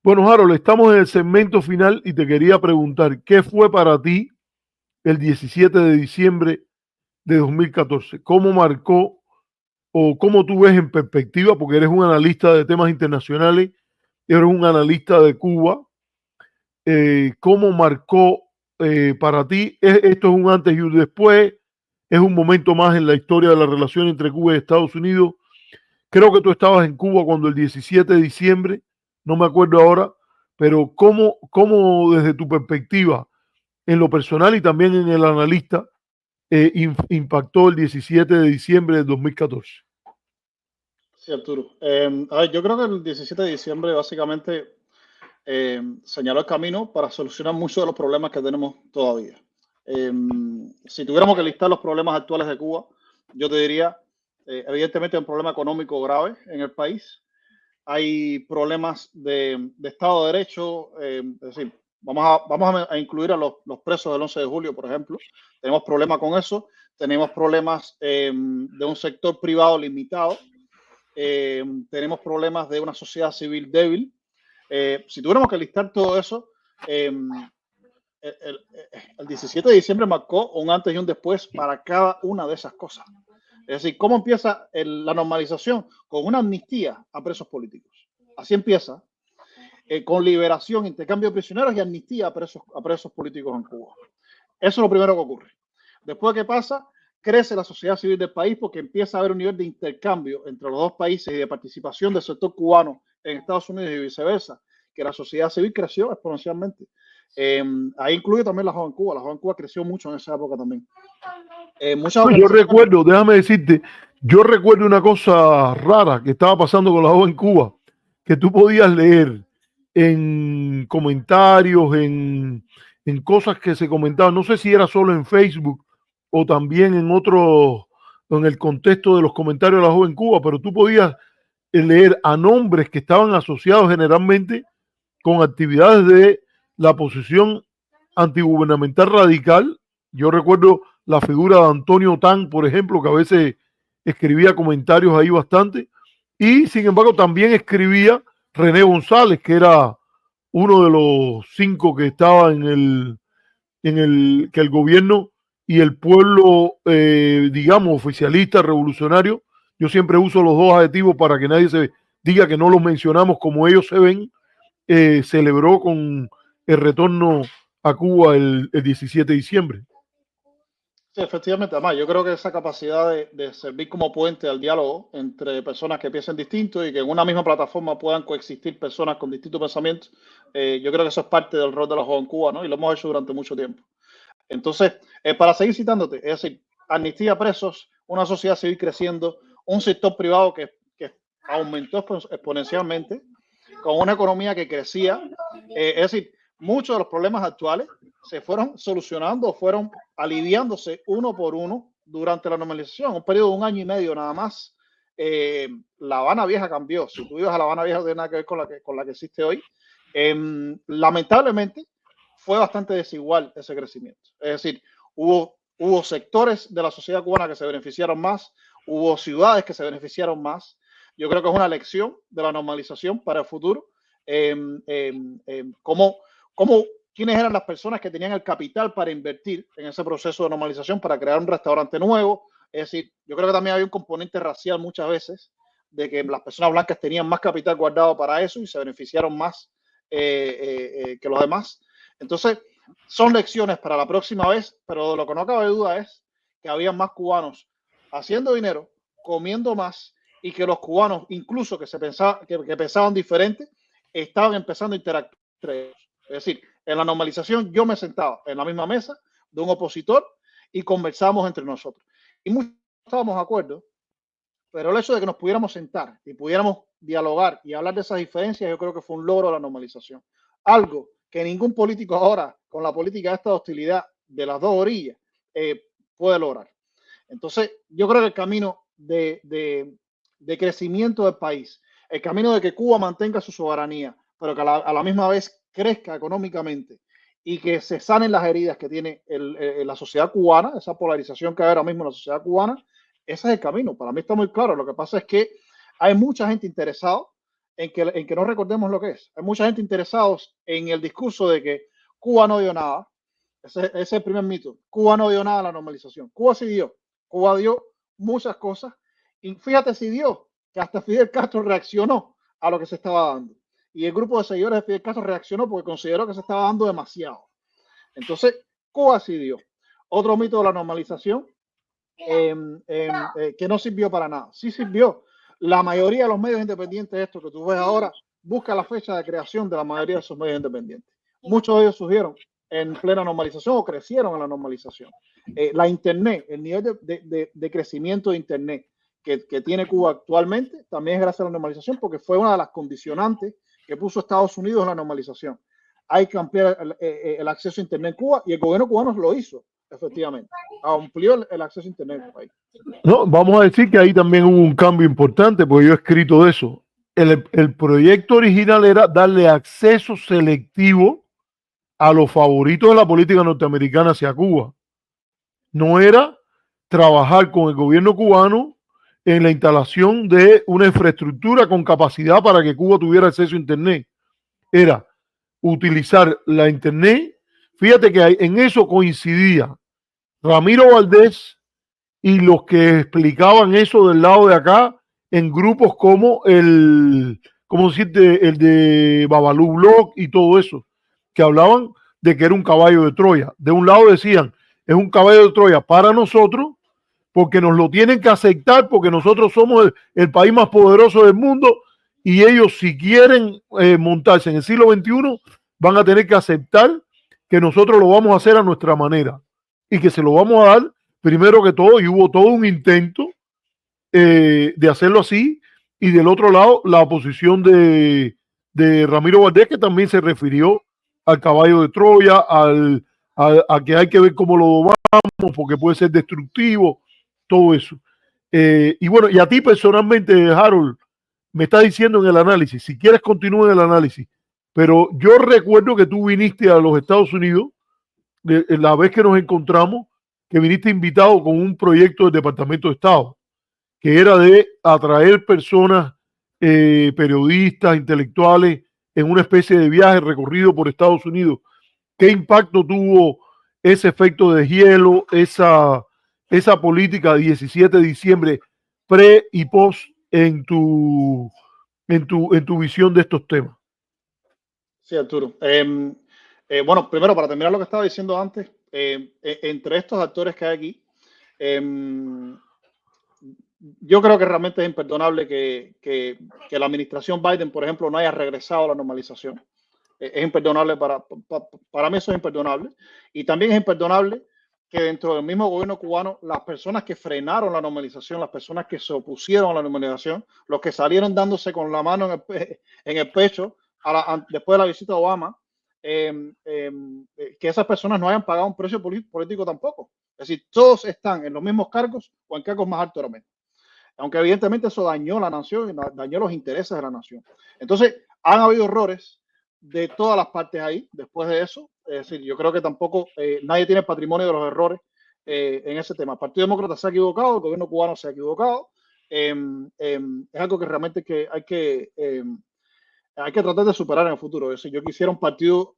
Bueno, Harold, estamos en el segmento final y te quería preguntar, ¿qué fue para ti el 17 de diciembre de 2014? ¿Cómo marcó o cómo tú ves en perspectiva, porque eres un analista de temas internacionales, eres un analista de Cuba, cómo marcó para ti? ¿Esto es un antes y un después? ¿Es un momento más en la historia de la relación entre Cuba y Estados Unidos? Creo que tú estabas en Cuba cuando el 17 de diciembre, no me acuerdo ahora, pero ¿cómo desde tu perspectiva, en lo personal y también en el analista, impactó el 17 de diciembre de 2014? Sí, Arturo. A ver, yo creo que el 17 de diciembre básicamente señaló el camino para solucionar muchos de los problemas que tenemos todavía. Si tuviéramos que listar los problemas actuales de Cuba, yo te diría, evidentemente, hay un problema económico grave en el país. Hay problemas de Estado de Derecho, es decir, vamos a incluir a los presos del 11 de julio, por ejemplo. Tenemos problemas con eso. Tenemos problemas de un sector privado limitado. Tenemos problemas de una sociedad civil débil. Si tuviéramos que listar todo eso, el 17 de diciembre marcó un antes y un después para cada una de esas cosas. Es decir, ¿cómo empieza la normalización? Con una amnistía a presos políticos. Así empieza, con liberación, intercambio de prisioneros y amnistía a presos políticos en Cuba. Eso es lo primero que ocurre. Después, ¿qué pasa? Crece la sociedad civil del país porque empieza a haber un nivel de intercambio entre los dos países y de participación del sector cubano en Estados Unidos y viceversa, que la sociedad civil creció exponencialmente. Ahí incluye también la Joven Cuba. La Joven Cuba creció mucho en esa época también. Muchas No, yo organizaciones. recuerdo, déjame decirte, yo recuerdo una cosa rara que estaba pasando con la joven Cuba, que tú podías leer en comentarios, en cosas que se comentaban, no sé si era solo en Facebook o también en otros, en el contexto de los comentarios de la joven Cuba, pero tú podías leer a nombres que estaban asociados generalmente con actividades de la posición antigubernamental radical. Yo recuerdo la figura de Antonio Tan, por ejemplo, que a veces escribía comentarios ahí bastante, y sin embargo también escribía René González, que era uno de los 5 que estaba que el gobierno y el pueblo, digamos, oficialista, revolucionario. Yo siempre uso los dos adjetivos para que nadie se diga que no los mencionamos como ellos se ven. Celebró con el retorno a Cuba el 17 de diciembre. Sí, efectivamente. Además, yo creo que esa capacidad de servir como puente al diálogo entre personas que piensen distinto y que en una misma plataforma puedan coexistir personas con distintos pensamientos, yo creo que eso es parte del rol de la Joven Cuba, ¿no? Y lo hemos hecho durante mucho tiempo. Entonces, para seguir citándote, es decir, amnistía a presos, una sociedad civil creciendo, un sector privado que aumentó exponencialmente, con una economía que crecía. Es decir, muchos de los problemas actuales se fueron solucionando, fueron aliviándose uno por uno durante la normalización, un periodo de 1 año y medio nada más. La Habana Vieja cambió. Si tú ibas a La Habana Vieja, no tiene nada que ver con la que existe hoy. Lamentablemente, fue bastante desigual ese crecimiento. Es decir, hubo sectores de la sociedad cubana que se beneficiaron más, hubo ciudades que se beneficiaron más. Yo creo que es una lección de la normalización para el futuro. Cómo quiénes eran las personas que tenían el capital para invertir en ese proceso de normalización, para crear un restaurante nuevo. Es decir, yo creo que también había un componente racial muchas veces, de que las personas blancas tenían más capital guardado para eso y se beneficiaron más que los demás. Entonces, son lecciones para la próxima vez, pero de lo que no cabe duda es que había más cubanos haciendo dinero, comiendo más, y que los cubanos, incluso que pensaban diferente, estaban empezando a interactuar entre ellos. Es decir, en la normalización yo me sentaba en la misma mesa de un opositor y conversamos entre nosotros. Y muchos estábamos de acuerdo, pero el hecho de que nos pudiéramos sentar y pudiéramos dialogar y hablar de esas diferencias, yo creo que fue un logro de la normalización. Algo que ningún político ahora, con la política de esta hostilidad de las dos orillas, puede lograr. Entonces, yo creo que el camino de crecimiento del país, el camino de que Cuba mantenga su soberanía, pero que a la misma vez crezca económicamente y que se sanen las heridas que tiene la sociedad cubana, esa polarización que hay ahora mismo en la sociedad cubana, ese es el camino. Para mí está muy claro. Lo que pasa es que hay mucha gente interesada en que no recordemos lo que es. Hay mucha gente interesados en el discurso de que Cuba no dio nada. Ese es el primer mito. Cuba no dio nada a la normalización. Cuba sí dio. Cuba dio muchas cosas. Y fíjate si dio, que hasta Fidel Castro reaccionó a lo que se estaba dando. Y el grupo de seguidores de Fidel Castro reaccionó porque consideró que se estaba dando demasiado. Entonces, Cuba sí dio. Otro mito de la normalización que no sirvió para nada. Sí sirvió. La mayoría de los medios independientes, estos que tú ves ahora, busca la fecha de creación de la mayoría de esos medios independientes. Muchos de ellos surgieron en plena normalización o crecieron en la normalización. La Internet, el nivel de crecimiento de Internet que tiene Cuba actualmente, también es gracias a la normalización, porque fue una de las condicionantes que puso Estados Unidos en la normalización. Hay que ampliar el acceso a Internet en Cuba y el gobierno cubano lo hizo, efectivamente. Amplió el acceso a Internet en el país. No, vamos a decir que ahí también hubo un cambio importante, porque yo he escrito de eso. El proyecto original era darle acceso selectivo a los favoritos de la política norteamericana hacia Cuba. No era trabajar con el gobierno cubano en la instalación de una infraestructura con capacidad para que Cuba tuviera acceso a Internet. Era utilizar la Internet. Fíjate que en eso coincidía Ramiro Valdés y los que explicaban eso del lado de acá en grupos como ¿cómo decirte? El de Babalú Blog y todo eso, que hablaban de que era un caballo de Troya. De un lado decían, es un caballo de Troya para nosotros, porque nos lo tienen que aceptar, porque nosotros somos el país más poderoso del mundo, y ellos si quieren montarse en el siglo XXI, van a tener que aceptar que nosotros lo vamos a hacer a nuestra manera, y que se lo vamos a dar primero que todo, y hubo todo un intento de hacerlo así, y del otro lado la oposición de Ramiro Valdés, que también se refirió al caballo de Troya, a que hay que ver cómo lo domamos, porque puede ser destructivo, todo eso. Y bueno, y a ti personalmente, Harold, me estás diciendo en el análisis, si quieres continúa en el análisis, pero yo recuerdo que tú viniste a los Estados Unidos, la vez que nos encontramos, que viniste invitado con un proyecto del Departamento de Estado, que era de atraer personas, periodistas, intelectuales, en una especie de viaje recorrido por Estados Unidos. ¿Qué impacto tuvo ese efecto de hielo, esa política 17 de diciembre, pre y post en tu visión de estos temas? Sí, Arturo. Bueno, primero, para terminar lo que estaba diciendo antes, entre estos actores que hay aquí, yo creo que realmente es imperdonable que la administración Biden, por ejemplo, no haya regresado a la normalización. Es imperdonable para mí, eso es imperdonable. Y también es imperdonable que dentro del mismo gobierno cubano, las personas que frenaron la normalización, las personas que se opusieron a la normalización, los que salieron dándose con la mano en el pecho después de la visita de Obama, que esas personas no hayan pagado un precio político tampoco. Es decir, todos están en los mismos cargos o en cargos más altos ahora mismo. Aunque evidentemente eso dañó la nación y dañó los intereses de la nación. Entonces, han habido errores de todas las partes ahí después de eso. Es decir, yo creo que tampoco nadie tiene patrimonio de los errores en ese tema. El Partido Demócrata se ha equivocado, el gobierno cubano se ha equivocado. Es algo que realmente hay que tratar de superar en el futuro. Es decir, yo quisiera un partido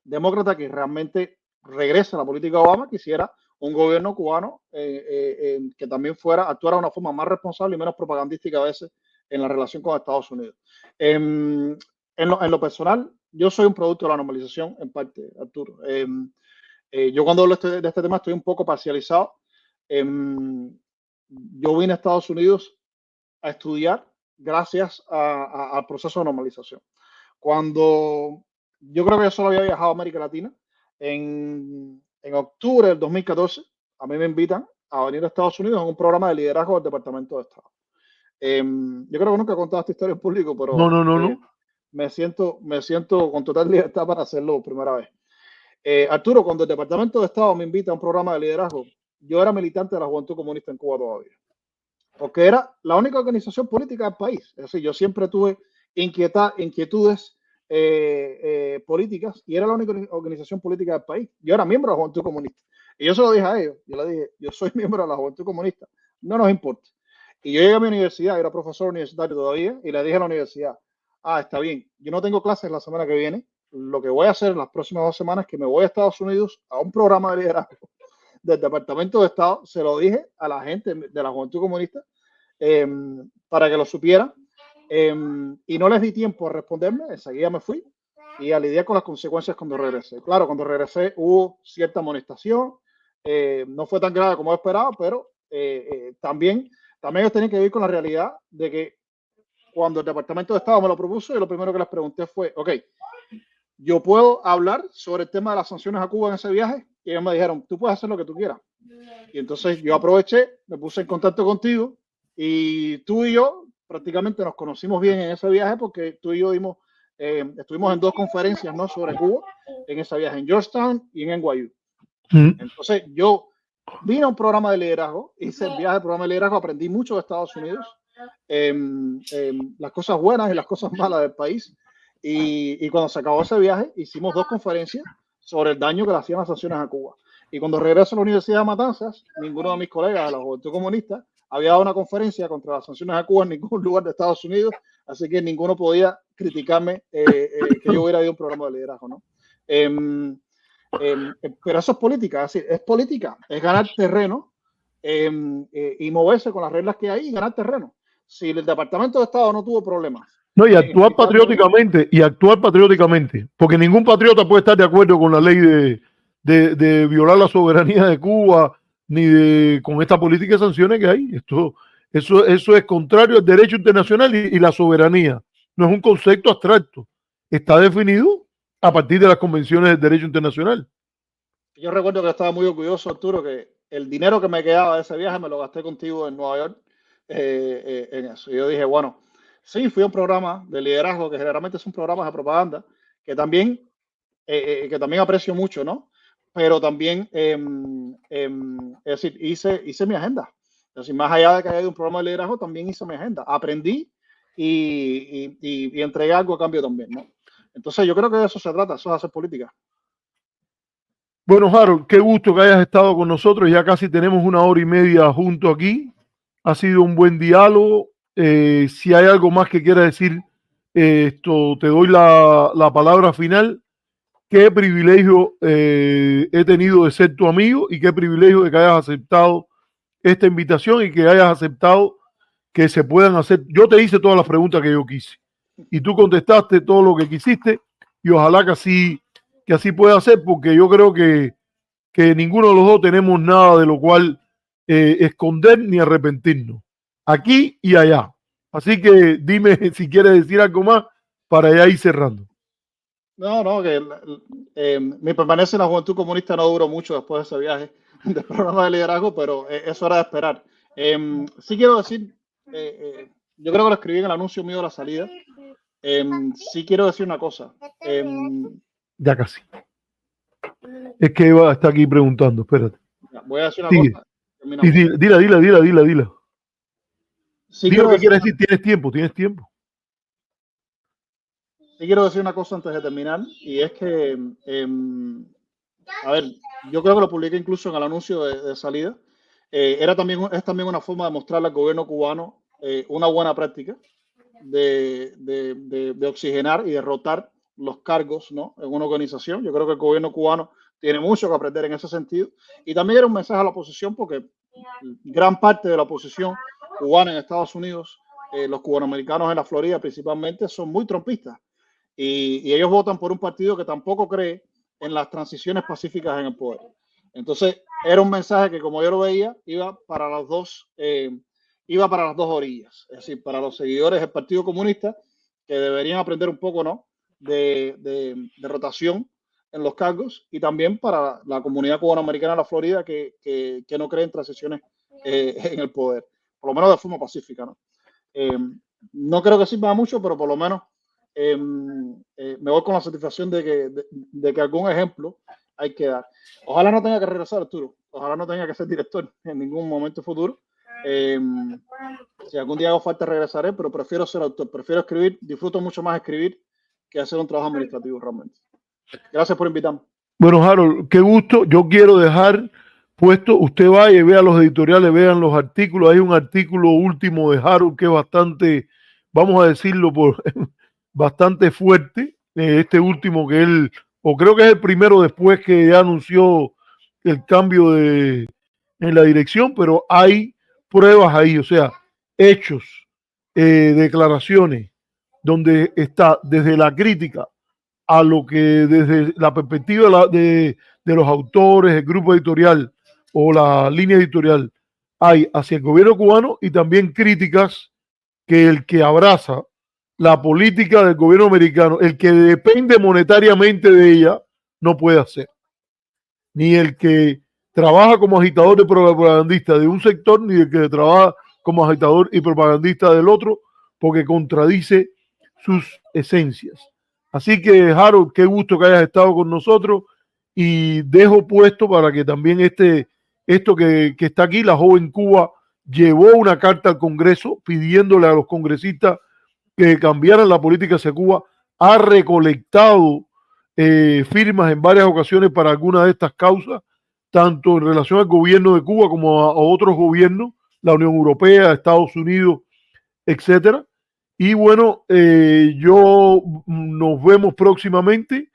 demócrata que realmente regrese a la política de Obama, quisiera un gobierno cubano que también actuara de una forma más responsable y menos propagandística a veces en la relación con Estados Unidos. En lo personal, yo soy un producto de la normalización en parte, Arturo. Yo cuando hablo de este tema estoy un poco parcializado. Yo vine a Estados Unidos a estudiar gracias al proceso de normalización. Cuando yo creo que yo solo había viajado a América Latina, en octubre del 2014, a mí me invitan a venir a Estados Unidos en un programa de liderazgo del Departamento de Estado. Yo creo que nunca he contado esta historia en público, pero No. me siento con total libertad para hacerlo por primera vez. Arturo, cuando el Departamento de Estado me invita a un programa de liderazgo, yo era militante de la Juventud Comunista en Cuba todavía, porque era la única organización política del país. Es decir, yo siempre tuve inquietudes políticas y era la única organización política del país. Yo era miembro de la Juventud Comunista y yo se lo dije a ellos. Yo le dije, yo soy miembro de la Juventud Comunista, no nos importa. Y yo llegué a mi universidad, era profesor universitario todavía, y le dije a la universidad, está bien, yo no tengo clases la semana que viene, lo que voy a hacer en las próximas 2 semanas es que me voy a Estados Unidos a un programa de liderazgo del Departamento de Estado, se lo dije a la gente de la Juventud Comunista eh, para que lo supieran, y no les di tiempo a responderme, enseguida me fui y a lidiar con las consecuencias cuando regresé. Claro, cuando regresé hubo cierta amonestación, no fue tan grave como esperaba, pero también ellos tenían que vivir con la realidad de que cuando el Departamento de Estado me lo propuso, yo lo primero que les pregunté fue, ok, yo puedo hablar sobre el tema de las sanciones a Cuba en ese viaje, y ellos me dijeron, tú puedes hacer lo que tú quieras. Y entonces yo aproveché, me puse en contacto contigo, y tú y yo prácticamente nos conocimos bien en ese viaje porque tú y yo estuvimos en 2 conferencias, ¿no?, sobre Cuba en ese viaje, en Georgetown y en NYU. Entonces yo vine a un programa de liderazgo, hice el viaje del programa de liderazgo, aprendí mucho de Estados Unidos, las cosas buenas y las cosas malas del país. Y cuando se acabó ese viaje, hicimos 2 conferencias sobre el daño que le hacían las sanciones a Cuba. Y cuando regreso a la Universidad de Matanzas, ninguno de mis colegas de la Juventud Comunista había dado una conferencia contra las sanciones a Cuba en ningún lugar de Estados Unidos, así que ninguno podía criticarme que yo hubiera ido a un programa de liderazgo, ¿no? Pero eso es política, es política, es ganar terreno y moverse con las reglas que hay y ganar terreno. Si el Departamento de Estado no tuvo problemas. No, y actuar patrióticamente, porque ningún patriota puede estar de acuerdo con la ley de violar la soberanía de Cuba, ni con esta política de sanciones que hay. Eso es contrario al derecho internacional y la soberanía. No es un concepto abstracto, está definido a partir de las convenciones del derecho internacional. Yo recuerdo que estaba muy orgulloso, Arturo, que el dinero que me quedaba de ese viaje me lo gasté contigo en Nueva York en eso. Y yo dije, bueno, sí, fui a un programa de liderazgo que generalmente son programas de propaganda que también aprecio mucho, ¿no? Pero también, es decir, hice mi agenda. Es decir, más allá de que haya un programa de liderazgo, también hice mi agenda. Aprendí y entregué algo a cambio también, ¿no? Entonces, yo creo que de eso se trata, eso es hacer política. Bueno, Harold, qué gusto que hayas estado con nosotros. Ya casi tenemos 1 hora y media juntos aquí. Ha sido un buen diálogo. Si hay algo más que quieras decir, te doy la palabra final. Qué privilegio he tenido de ser tu amigo y qué privilegio de que hayas aceptado esta invitación y que hayas aceptado que se puedan hacer. Yo te hice todas las preguntas que yo quise y tú contestaste todo lo que quisiste y ojalá que así pueda ser, porque yo creo que ninguno de los dos tenemos nada de lo cual esconder ni arrepentirnos, aquí y allá. Así que dime si quieres decir algo más para ya ir cerrando. No, que mi permanencia en la Juventud Comunista no duró mucho después de ese viaje del programa de liderazgo, pero eso era de esperar. Sí quiero decir, yo creo que lo escribí en el anuncio mío de la salida. Sí quiero decir una cosa. Ya casi. Es que Eva está aquí preguntando, espérate. Voy a decir una cosa. Dila. Sí Dilo que quieres decir, tienes tiempo. Sí quiero decir una cosa antes de terminar, y es que, a ver, yo creo que lo publiqué incluso en el anuncio de salida. Es también una forma de mostrarle al gobierno cubano una buena práctica de oxigenar y de rotar los cargos, ¿no?, en una organización. Yo creo que el gobierno cubano tiene mucho que aprender en ese sentido. Y también era un mensaje a la oposición, porque gran parte de la oposición cubana en Estados Unidos, los cubanoamericanos en la Florida principalmente, son muy trumpistas. Y ellos votan por un partido que tampoco cree en las transiciones pacíficas en el poder. Entonces, era un mensaje que, como yo lo veía, iba para las dos orillas. Es decir, para los seguidores del Partido Comunista, que deberían aprender un poco, ¿no?, de rotación en los cargos, y también para la comunidad cubanoamericana de la Florida, que no cree en transiciones en el poder, por lo menos de forma pacífica, ¿no? No creo que sirva mucho, pero por lo menos me voy con la satisfacción de que algún ejemplo hay que dar. Ojalá no tenga que regresar, Arturo. Ojalá no tenga que ser director en ningún momento futuro. Si algún día hago falta, regresaré, pero prefiero ser autor, prefiero escribir. Disfruto mucho más escribir que hacer un trabajo administrativo realmente. Gracias por invitarme. Bueno, Harold, qué gusto. Yo quiero dejar puesto. Usted vaya y vea los editoriales, vean los artículos. Hay un artículo último de Harold que es bastante, vamos a decirlo, bastante fuerte. Este último que él, o creo que es el primero después que ya anunció el cambio en la dirección, pero hay pruebas ahí, o sea, hechos, declaraciones, donde está desde la crítica a lo que desde la perspectiva de los autores, el grupo editorial o la línea editorial hay hacia el gobierno cubano, y también críticas que el que abraza la política del gobierno americano, el que depende monetariamente de ella, no puede hacer. Ni el que trabaja como agitador y propagandista de un sector, ni el que trabaja como agitador y propagandista del otro, porque contradice sus esencias. Así que, Harold, qué gusto que hayas estado con nosotros, y dejo puesto para que también esto que está aquí, la joven Cuba llevó una carta al Congreso pidiéndole a los congresistas que cambiaran la política hacia Cuba, ha recolectado firmas en varias ocasiones para algunas de estas causas, tanto en relación al gobierno de Cuba como a otros gobiernos, la Unión Europea, Estados Unidos, etcétera. Y bueno, nos vemos próximamente.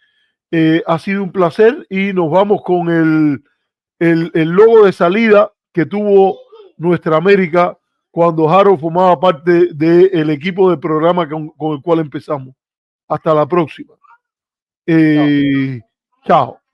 Ha sido un placer, y nos vamos con el logo de salida que tuvo Nuestra América cuando Harold formaba parte del equipo de programa con el cual empezamos. Hasta la próxima. Chao. Chao.